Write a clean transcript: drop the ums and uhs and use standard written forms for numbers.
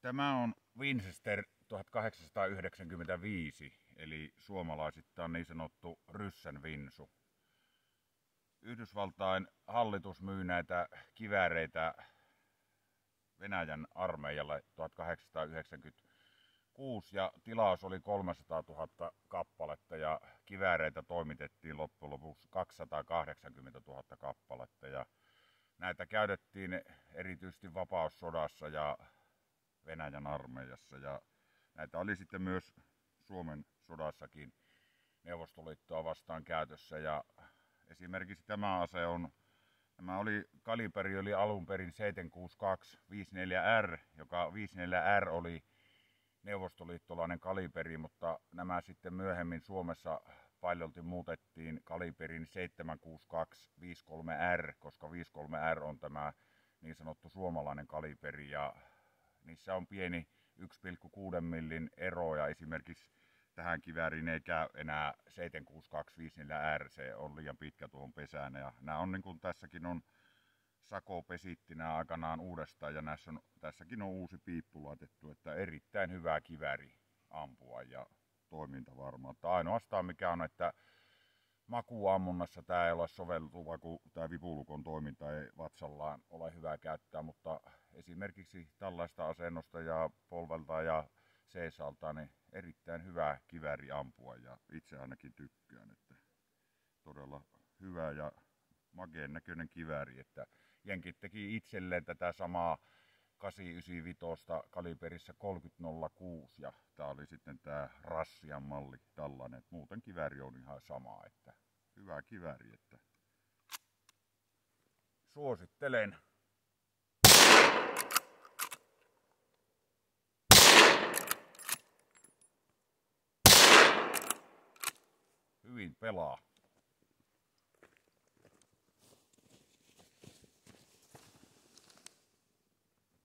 Tämä on Winchester 1895, eli suomalaisittain niin sanottu ryssän vinsu. Yhdysvaltain hallitus myy näitä kivääreitä Venäjän armeijalle 1896 ja tilaus oli 300 000 kappaletta ja kivääreitä toimitettiin loppujen lopuksi 280 000 kappaletta. Ja näitä käytettiin erityisesti vapaussodassa ja Venäjän armeijassa ja näitä oli sitten myös Suomen sodassakin Neuvostoliittoa vastaan käytössä. Ja esimerkiksi tämä ase on, kaliberi oli alun perin 762 54R, joka 54R oli neuvostoliittolainen kaliberi, mutta nämä sitten myöhemmin Suomessa paljolti muutettiin kaliberin 762 53R, koska 53R on tämä niin sanottu suomalainen kaliberi ja niissä on pieni 1,6 millin ero ja esimerkiksi tähän kivääriin ei käy enää 762 54R, se on liian pitkä tuohon pesään ja nämä on niin kuin tässäkin on Sako pesitti nämä aikanaan uudestaan ja tässäkin on uusi piippu laitettu, että erittäin hyvä kivääri ampua ja toiminta varmaan. Ainoastaan mikä on, että makuammunnassa tämä ei ole soveltuva, kun tämä vipulukon toiminta ei vatsallaan ole hyvä käyttää, mutta esimerkiksi tällaista asennosta ja polvelta ja seisalta niin erittäin hyvä kivääri ampua ja itse ainakin tykkään, että todella hyvä ja makeen näköinen kivääri, että jenkit teki itselleen tätä samaa 895 kaliberissa 3006 ja tää oli sitten tää Rassian malli tällainen, että muuten kivääri on ihan sama, että hyvä kivääri, että suosittelen. Hyvin pelaa.